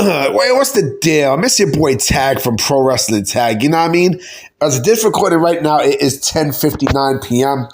Wait, what's the deal? I miss your boy Tag from Pro Wrestling Tag. You know what I mean? As this recording right now, it is 10:59 p.m.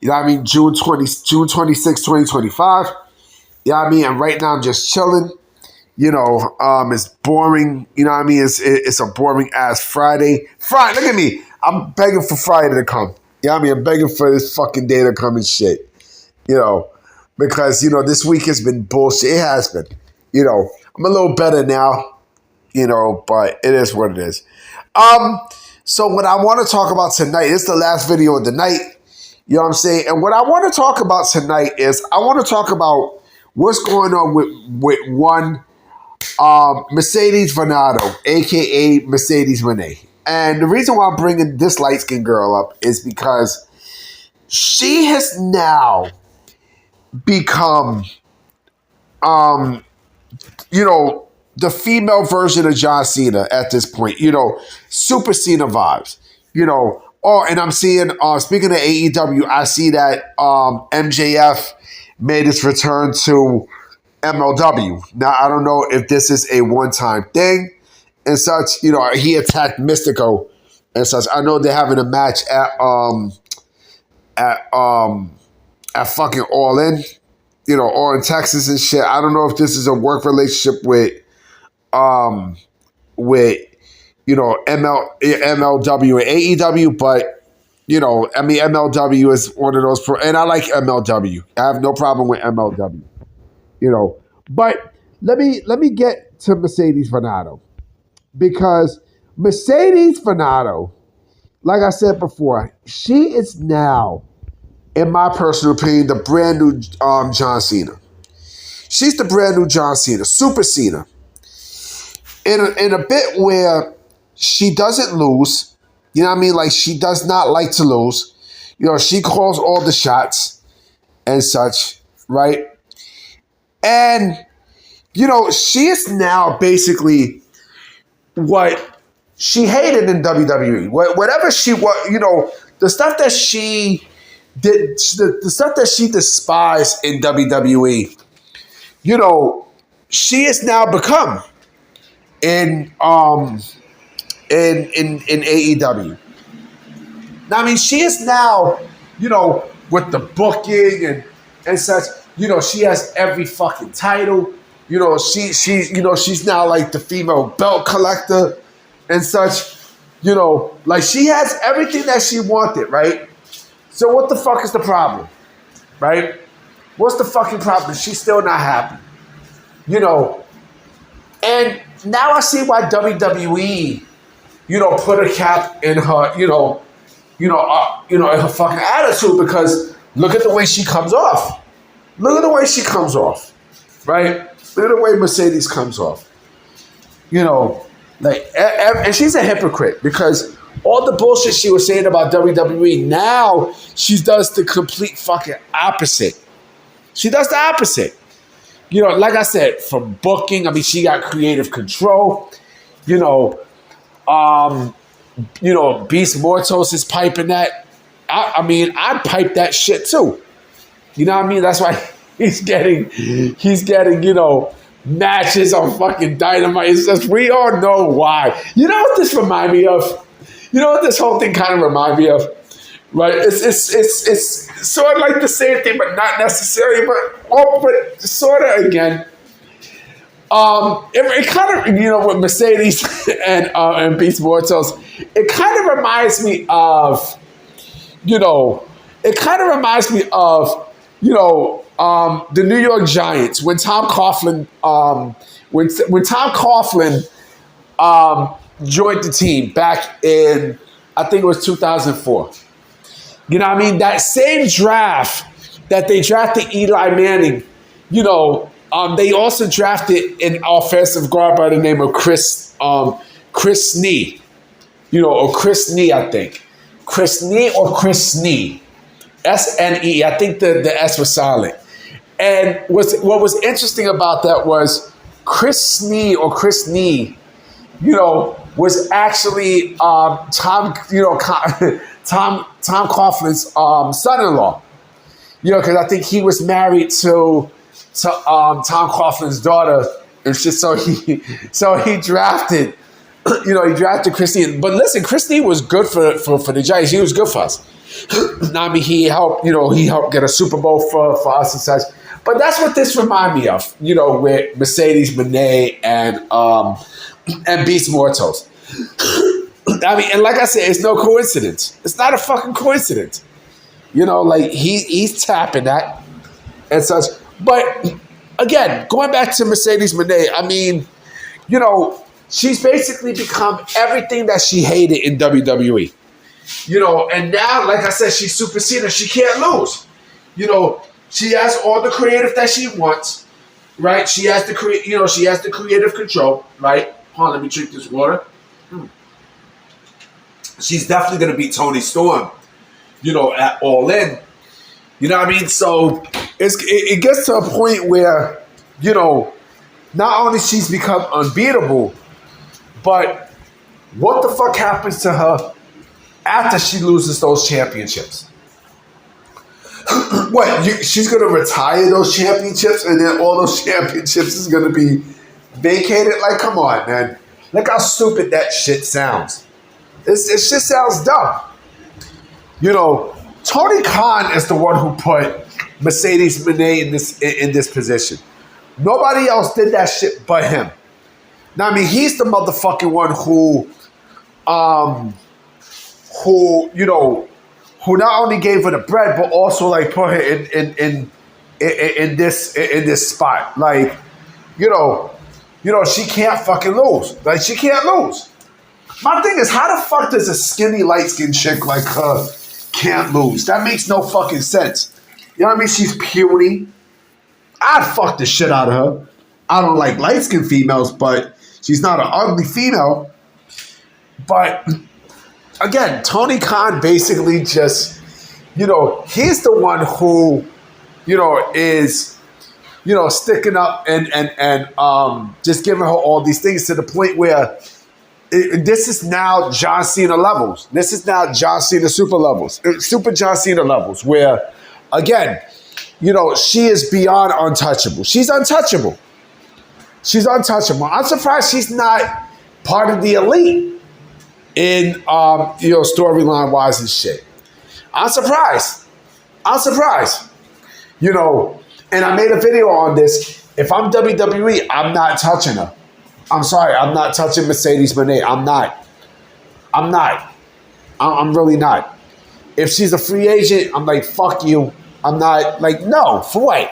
You know what I mean? June 26, 2025. You know what I mean? And right now I'm just chilling. You know, it's boring. You know what I mean? It's a boring ass Friday. Friday, look at me. I'm begging for Friday to come. You know what I mean? I'm begging for this fucking day to come and shit. You know, because, you know, this week has been bullshit. It has been. You know, I'm a little better now, you know, but it is what it is. So what I want to talk about tonight, it's the last video of the night, you know what I'm saying? And what I want to talk about tonight is I want to talk about what's going on with one Mercedes Moné, a.k.a. Mercedes Moné. And the reason why I'm bringing this light-skinned girl up is because she has now become, you know, the female version of John Cena at this point, you know, Super Cena vibes, you know. Oh, and I'm seeing, speaking of AEW, I see that MJF made his return to MLW. Now, I don't know if this is a one-time thing and such. You know, he attacked Mystico and such. I know they're having a match at fucking All In, you know, All In Texas and shit. I don't know if this is a work relationship with you know, MLW and AEW, but, you know, I mean, MLW is one of those, and I like MLW. I have no problem with MLW, you know. But let me get to Mercedes Moné, because Mercedes Moné, like I said before, she is now, in my personal opinion, the brand new John Cena. She's the brand new John Cena, Super Cena. In a bit where she doesn't lose, you know what I mean? Like, she does not like to lose. You know, she calls all the shots and such, right? And, you know, she is now basically what she hated in WWE. Whatever she was, you know, the stuff that she did, the stuff that she despised in WWE, you know, she has now become in AEW. Now, I mean, she is now, you know, with the booking and such, you know, she has every fucking title. You know, she's now like the female belt collector and such. You know, like, she has everything that she wanted, right? So what the fuck is the problem, right? What's the fucking problem? She's still not happy, you know. And now I see why WWE, you know, put a cap in her, in her fucking attitude, because look at the way she comes off. Look at the way she comes off, right? Look at the way Mercedes comes off. You know, like, and she's a hypocrite, because all the bullshit she was saying about WWE, now she does the complete fucking opposite. She does the opposite. You know, like I said, from booking, I mean, she got creative control. You know, Beast Mortos is piping that. I mean, I'd pipe that shit too. You know what I mean? That's why he's getting, you know, matches on fucking Dynamite. It's just, we all know why. You know what this remind me of? You know what this whole thing kind of remind me of? Right? It's sort of like the same thing, but not necessarily, but sort of again. It kind of, you know, with Mercedes and Beast Mortos, it kind of reminds me of, you know, the New York Giants when Tom Coughlin, when Tom Coughlin joined the team back in, I think it was 2004. You know what I mean? That same draft that they drafted Eli Manning, you know, they also drafted an offensive guard by the name of Chris Snee, you know, or Chris Snee, I think. Chris Snee or Chris Snee. S-N-E. I think the S was silent. And what was interesting about that was Chris Snee or Chris Snee, you know, was actually Tom Coughlin's son-in-law. You know, because I think he was married to Tom Coughlin's daughter It's just so he drafted, he drafted Christine. But listen, Christine was good for the Giants. He was good for us. I mean, he helped get a Super Bowl for us and such. But that's what this reminded me of, with Mercedes Moné and Beast Mortos. I mean, and like I said, it's no coincidence. It's not a fucking coincidence. Like he's tapping that and such. But again, going back to Mercedes Moné, I mean, she's basically become everything that she hated in WWE. And now, like I said, she's Super Cena. She can't lose. She has all the creative that she wants, right? She has the she has the creative control, right? Hold on, let me drink this water. She's definitely going to beat Toni Storm, at All In. You know what I mean? So it gets to a point where, not only she's become unbeatable, but what the fuck happens to her after she loses those championships? What, she's going to retire those championships and then all those championships is going to be vacated? Like, come on, man. Look how stupid that shit sounds. It just sounds dumb. Tony Khan is the one who put Mercedes Moné in this position. Nobody else did that shit but him. Now, I mean, he's the motherfucking one who not only gave her the bread, but also like put her in this spot. Like, she can't fucking lose. Like, she can't lose. My thing is, how the fuck does a skinny, light-skinned chick like her can't lose? That makes no fucking sense. You know what I mean? She's puny. I'd fuck the shit out of her. I don't like light-skinned females, but she's not an ugly female. But again, Tony Khan basically just, he's the one who, is, sticking up and just giving her all these things to the point where this is now John Cena levels. This is now John Cena super levels. Super John Cena levels where, again, she is beyond untouchable. She's untouchable. She's untouchable. I'm surprised she's not part of the elite in, storyline wise and shit. I'm surprised. And I made a video on this. If I'm WWE, I'm not touching her. I'm sorry, I'm not touching Mercedes Moné. I'm not. I'm really not. If she's a free agent, I'm like, fuck you. I'm not like, no, for what?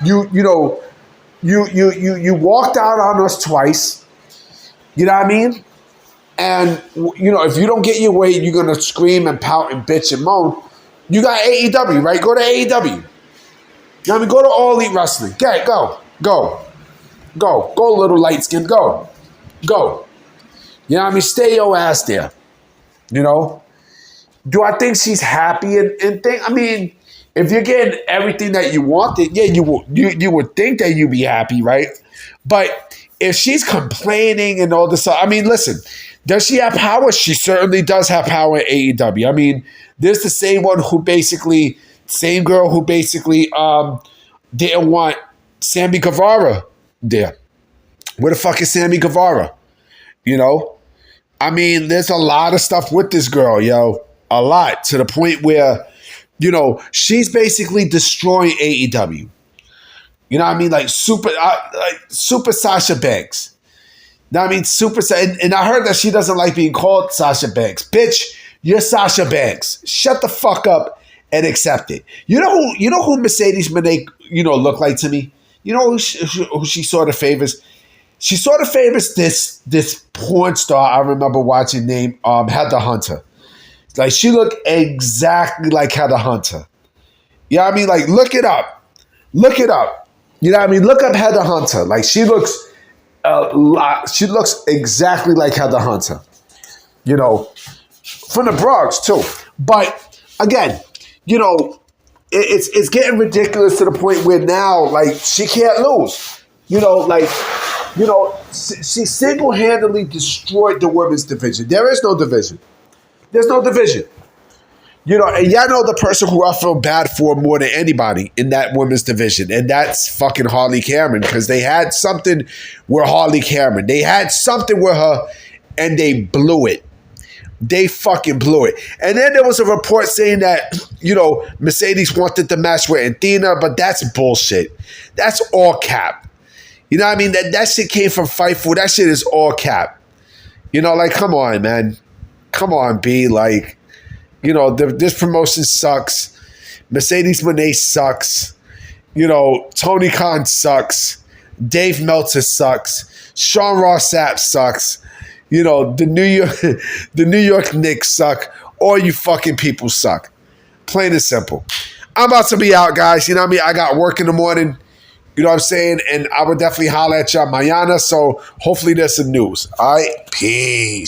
You walked out on us twice. You know what I mean? And, if you don't get your way, you're going to scream and pout and bitch and moan. You got AEW, right? Go to AEW. You know what I mean? Go to All Elite Wrestling. Go, little light skin. Go. You know what I mean? Stay your ass there. Do I think she's happy and think? I mean, if you're getting everything that you wanted, yeah, you would think that you'd be happy, right? But if she's complaining and all this, I mean, listen, does she have power? She certainly does have power at AEW. I mean, there's the same girl who basically didn't want Sammy Guevara there. Where the fuck is Sammy Guevara? I mean, there's a lot of stuff with this girl, yo. A lot, to the point where, she's basically destroying AEW. You know what I mean? Like super Sasha Banks. You know what I mean? And I heard that she doesn't like being called Sasha Banks. Bitch, you're Sasha Banks. Shut the fuck up and accept it. You know who Mercedes Moné, looked like to me? You know who she sort of favors? She sort of favors this porn star I remember watching named Heather Hunter. Like, she looked exactly like Heather Hunter. You know what I mean? Like, look it up. You know what I mean? Look up Heather Hunter. Like, she looks exactly like Heather Hunter. From the Bronx too. But again, it's getting ridiculous to the point where now, like, she can't lose. She single-handedly destroyed the women's division. There is no division. There's no division. You know, and y'all know the person who I feel bad for more than anybody in that women's division, and that's fucking Harley Cameron, because they had something with Harley Cameron. They had something with her, and they blew it. They fucking blew it. And then there was a report saying that, you know, Mercedes wanted the match with Athena, but that's bullshit. That's all cap. You know what I mean? That shit came from Fightful. That shit is all cap. You know, like, come on, man. Come on, B. Like, you know, this promotion sucks. Mercedes Moné sucks. You know, Tony Khan sucks. Dave Meltzer sucks. Sean Ross Sapp sucks. You know, the New York Knicks suck. All you fucking people suck. Plain and simple. I'm about to be out, guys. You know what I mean? I got work in the morning. You know what I'm saying? And I would definitely holler at y'all mañana. So hopefully there's some news. All right? Peace.